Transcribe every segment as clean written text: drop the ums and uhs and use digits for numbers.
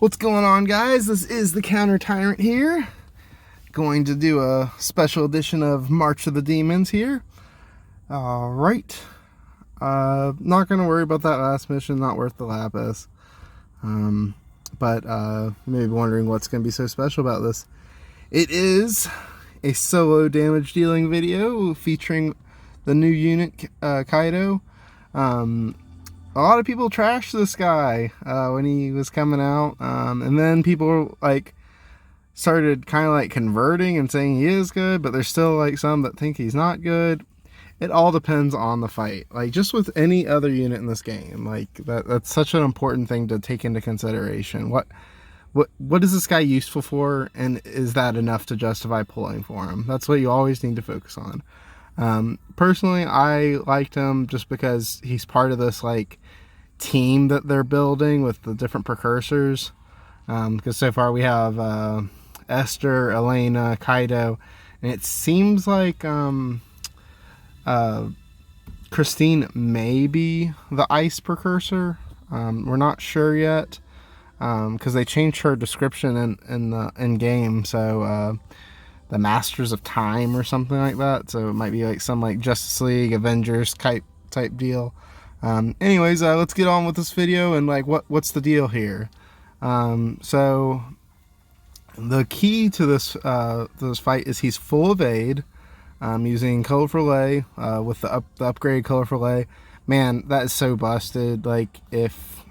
What's going on, guys? This is the Counter Tyrant here. Going to do a special edition of March of the Demons here. Alright. Not going to worry about that last mission, not worth the lapis. But you may be wondering what's going to be so special about this. It is a solo damage dealing video featuring the new unit, Kaito. A lot of people trashed this guy when he was coming out, and then people started kind of converting and saying he is good, but there's still some that think he's not good. It all depends on the fight, just with any other unit in this game. That's such an important thing to take into consideration. What is this guy useful for, and is that enough to justify pulling for him? That's what you always need to focus on. Personally, I liked him just because he's part of this team that they're building with the different precursors. Because so far we have Esther, Elena, Kaito, and it seems like Christine may be the ice precursor. We're not sure yet, because they changed her description in game. So the Masters of Time or something like that. So it might be some Justice League, Avengers type deal. Anyways, let's get on with this video and what's the deal here. So the key to this fight is he's full evade, using Colorful Lay, with the upgrade Colorful Lay. Man, that is so busted. If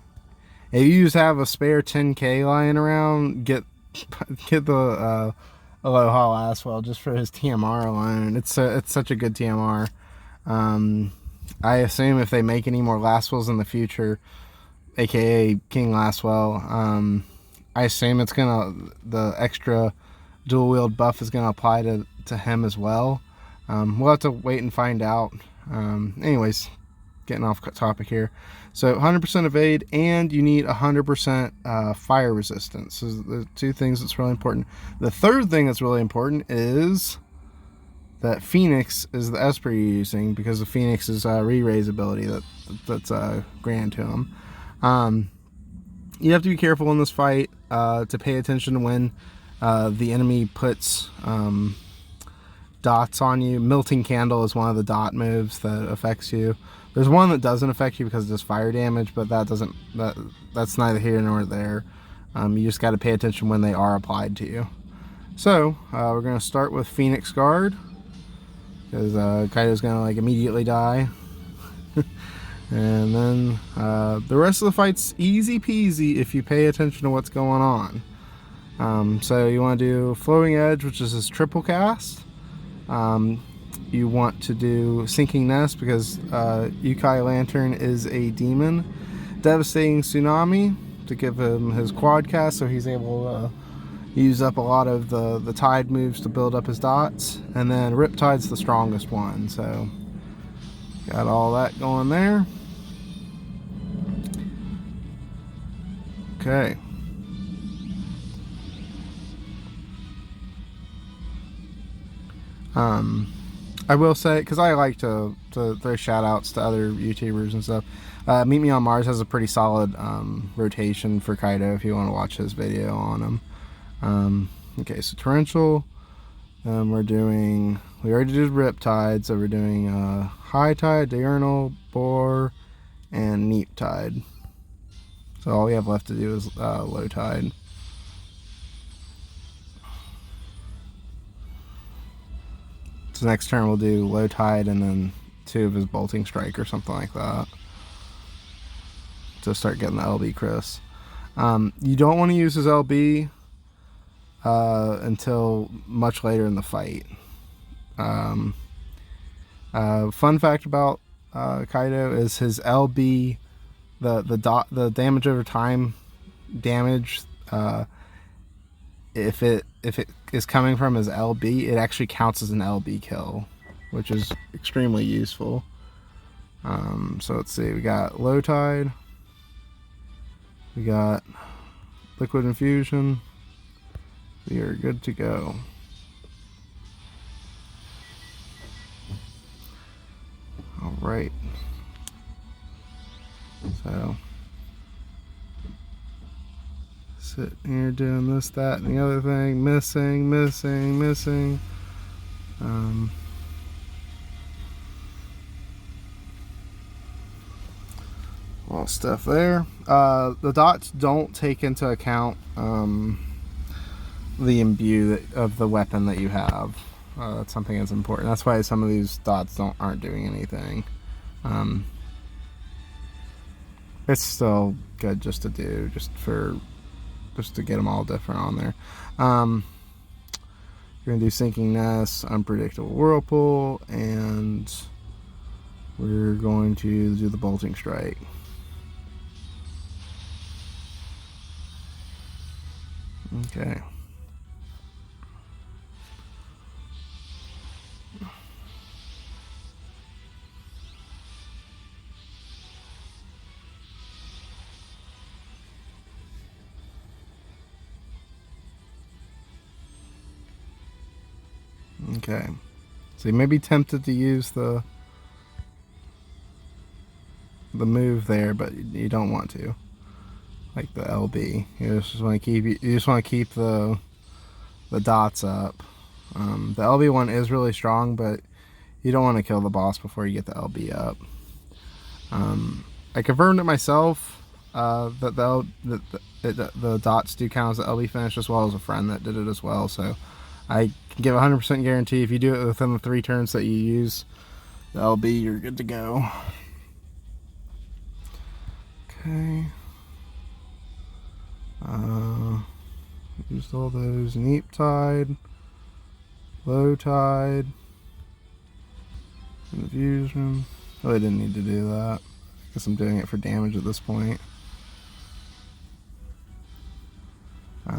you just have a spare 10k lying around, get the Aloha Aswell just for his TMR alone. It's such a good TMR. I assume if they make any more Lastwells in the future, aka King Lastwell, I assume the extra dual wield buff is gonna apply to him as well. We'll have to wait and find out. Anyways, getting off topic here. So 100% evade, and you need 100% fire resistance. So the two things that's really important. The third thing that's really important is that Phoenix is the Esper you're using, because of Phoenix's re-raise ability that's granted to him. You have to be careful in this fight to pay attention to when the enemy puts dots on you. Melting Candle is one of the dot moves that affects you. There's one that doesn't affect you because it does fire damage, but that's neither here nor there. You just got to pay attention when they are applied to you. So we're going to start with Phoenix Guard, because Kaito's going to immediately die. And then the rest of the fight's easy peasy if you pay attention to what's going on. So you want to do Flowing Edge, which is his triple cast. You want to do Sinking Nest, because Yukai Lantern is a demon. Devastating Tsunami to give him his quad cast, so he's able to use up a lot of the Tide moves to build up his dots. And then Riptide's the strongest one, so got all that going there. Okay. I will say, because I like to throw shout outs to other YouTubers and stuff, Meet Me on Mars has a pretty solid rotation for Kaito if you want to watch his video on him. Okay, so Torrential, we already did Riptide, so we're doing High Tide, Diurnal, Bore, and Neap Tide. So all we have left to do is Low Tide. So next turn we'll do Low Tide and then 2 of his Bolting Strike or something like that, to start getting the LB Chris. You don't want to use his LB until much later in the fight. Fun fact about Kaito is his LB, the damage over time damage, if it is coming from his LB, it actually counts as an LB kill, which is extremely useful. So let's see, we got Low Tide, we got Liquid Infusion, we are good to go. Alright, so Sitting here doing this, that, and the other thing. Missing. A lot of stuff there. The dots don't take into account the imbue of the weapon that you have. That's something that's important. That's why some of these dots aren't doing anything. It's still good just to do, just to get them all different on there. You're gonna do sinking nest, unpredictable whirlpool, and we're going to do the bolting strike. Okay. Okay. So you may be tempted to use the move there, but you don't want to. Like the LB, you just want to keep the dots up. The LB one is really strong, but you don't want to kill the boss before you get the LB up. I confirmed it myself that the dots do count as the LB finish, as well as a friend that did it as well. So I can give 100% guarantee if you do it within the 3 turns that you use the LB, you're good to go. Okay. Used all those. Neap tide, low tide, infusion. Really didn't need to do that. Guess I'm doing it for damage at this point.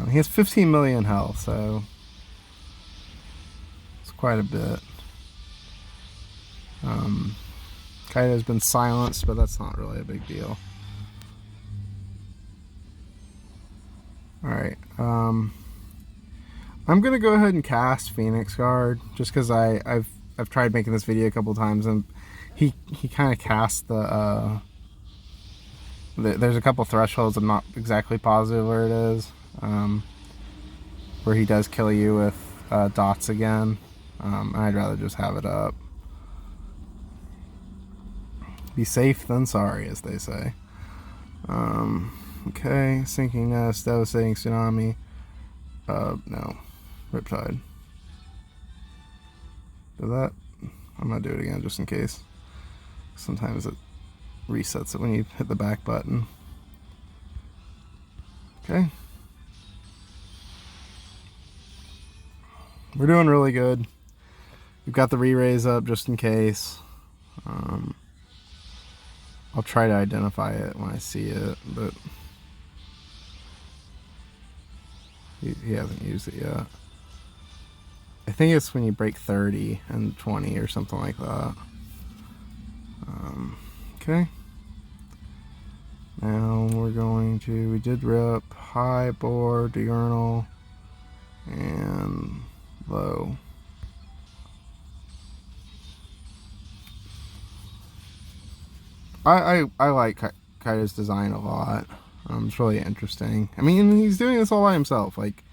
He has 15 million health, so it's quite a bit. Kaito's been silenced, but that's not really a big deal. Alright, I'm gonna go ahead and cast Phoenix Guard, just because I've tried making this video a couple times, and he kind of casts there's a couple thresholds I'm not exactly positive where it is, where he does kill you with dots again. I'd rather just have it up. Be safe than sorry, as they say. Okay, sinking nest, devastating tsunami. No, riptide. Do that. I'm gonna do it again just in case. Sometimes it resets it when you hit the back button. Okay. We're doing really good. We've got the re-raise up just in case. I'll try to identify it when I see it, but he hasn't used it yet. I think it's when you break 30 and 20 or something like that. Okay. Now we're going to, we did rip high, bore, diurnal, and low. I like Kaito's design a lot. It's really interesting. I mean, he's doing this all by himself. Like,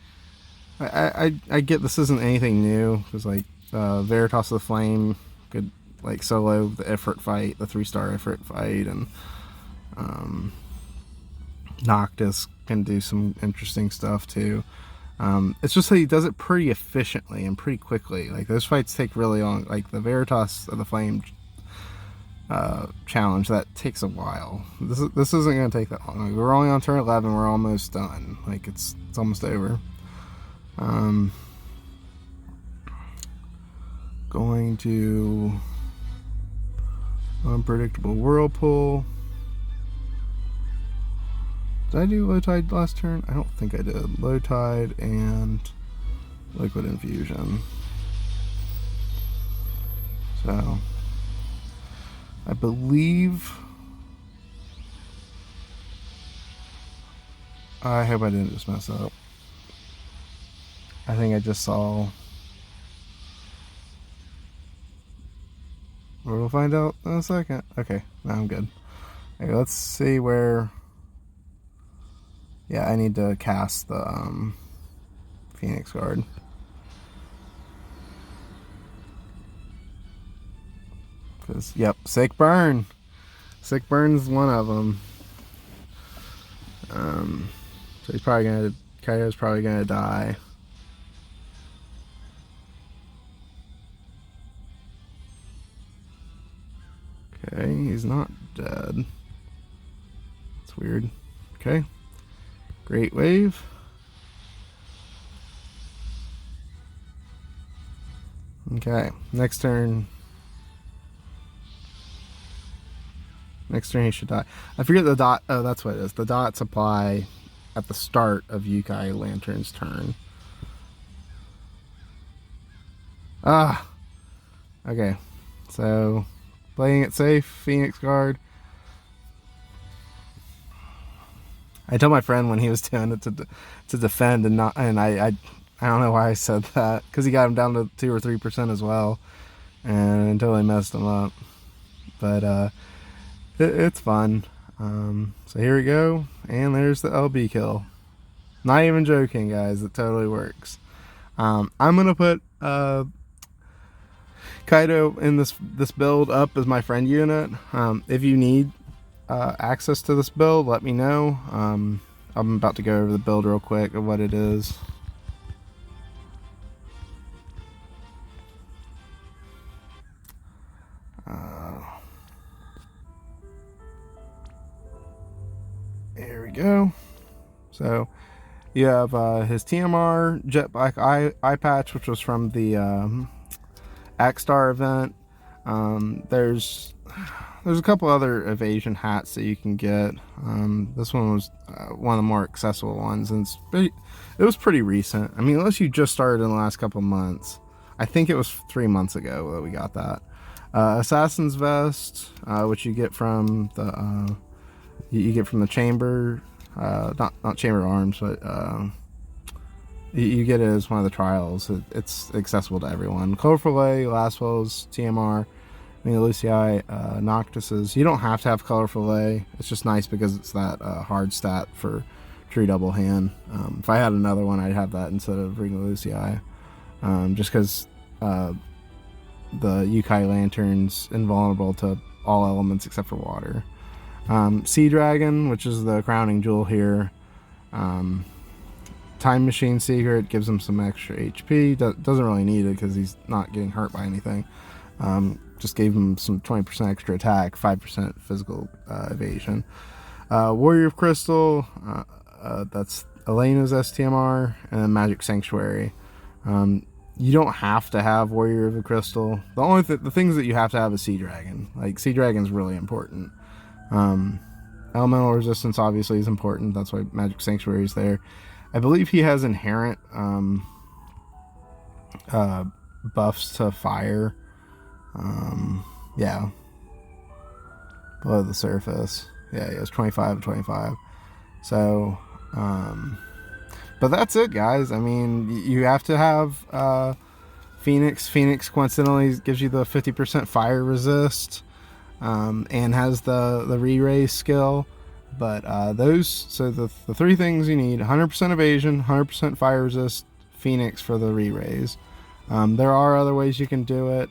I get this isn't anything new, because like Veritas of the Flame could like solo the Ifrit fight, the 3-star Ifrit fight, and Noctis can do some interesting stuff too. It's just that he does it pretty efficiently and pretty quickly. Like, those fights take really long. Like the Veritas of the Flame challenge, that takes a while. This isn't going to take that long. Like, we're only on turn 11. We're almost done. Like, it's almost over. Going to unpredictable whirlpool. Did I do low tide last turn? I don't think I did. Low tide and liquid infusion. So I believe, I hope I didn't just mess up. I think I just saw, we'll find out in a second. Okay, now I'm good. Okay, let's see where Yeah, I need to cast the Phoenix Guard. Because, yep, Sick Burn. Sick Burn's one of them. So he's probably gonna, Kaito's probably gonna die. Okay, he's not dead. It's weird. Okay. Great Wave. Okay, next turn. Next turn he should die. I forget the dot. Oh, that's what it is. The dots apply at the start of Yukai Lantern's turn. Ah. Okay. So, playing it safe, Phoenix Guard. I told my friend when he was doing it to defend and not, and I don't know why I said that, because he got him down to 2 or 3% as well, and totally messed him up. But it's fun. So here we go, and there's the LB kill. Not even joking, guys. It totally works. I'm gonna put Kaito in this build up as my friend unit. If you need access to this build, let me know. I'm about to go over the build real quick of what it is. Here we go. So you have his TMR Jet Black eye patch, which was from the Axstar event. There's a couple other evasion hats that you can get. This one was one of the more accessible ones, and it was pretty recent. I mean, unless you just started in the last couple months. I think it was 3 months ago that we got that. Assassin's Vest, which you get from the you get from the chamber, not Chamber of Arms, but you get it as one of the trials. It's accessible to everyone. Colorful Laswell's TMR, Lucii, Noctis's. You don't have to have Colorful A. It's just nice because it's that hard stat for True Double Hand. If I had another one, I'd have that instead of Lucii. Just because the Yukai Lantern's invulnerable to all elements except for water. Sea Dragon, which is the crowning jewel here. Time Machine Secret gives him some extra HP. Doesn't really need it because he's not getting hurt by anything. Just gave him some 20% extra attack, 5% physical evasion. Warrior of Crystal, that's Elena's STMR, and then Magic Sanctuary. You don't have to have Warrior of the Crystal. The only the things that you have to have is Sea Dragon. Like, Sea Dragon's really important. Elemental Resistance obviously is important. That's why Magic Sanctuary is there. I believe he has inherent buffs to fire. Yeah. Below the surface. Yeah, he has 25 and 25. So, but that's it, guys. I mean, you have to have Phoenix. Phoenix coincidentally gives you the 50% fire resist, and has the re-raise skill. But so the three things you need: 100% evasion, 100% fire resist, Phoenix for the re-raise. There are other ways you can do it.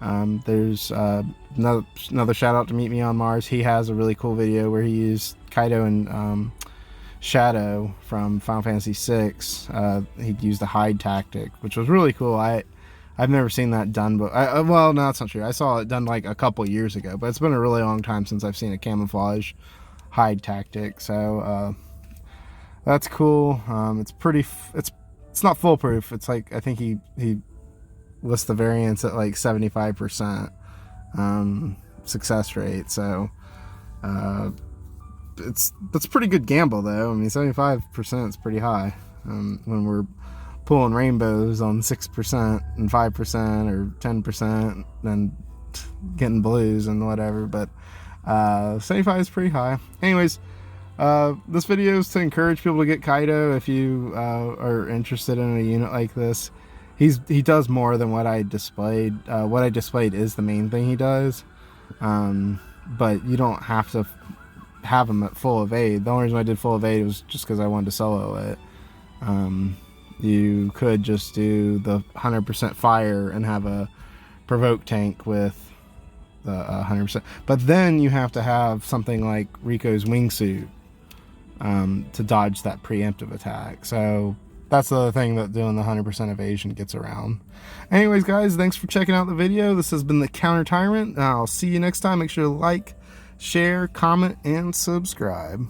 There's another shout out to Meet Me on Mars. He has a really cool video where he used Kaito and Shadow from Final Fantasy VI. He used the hide tactic, which was really cool. I've never seen that done, but well, no, that's not true. I saw it done like a couple years ago, but it's been a really long time since I've seen a camouflage hide tactic. So that's cool. It's pretty. It's not foolproof. It's like, I think he lists the variance at like 75% success rate. So that's a pretty good gamble, though. I mean, 75% is pretty high when we're pulling rainbows on 6% and 5% or 10% and getting blues and whatever. But 75 is pretty high. Anyways, this video is to encourage people to get Kaito if you are interested in a unit like this. He does more than what I displayed. What I displayed is the main thing he does, but you don't have to have them at full evade. The only reason I did full evade was just because I wanted to solo it. You could just do the 100% fire and have a provoke tank with the 100%. But then you have to have something like Rico's wingsuit to dodge that preemptive attack. So that's the other thing that doing the 100% evasion gets around. Anyways, guys, thanks for checking out the video. This has been the Counter Tyrant. I'll see you next time. Make sure to like, share, comment, and subscribe.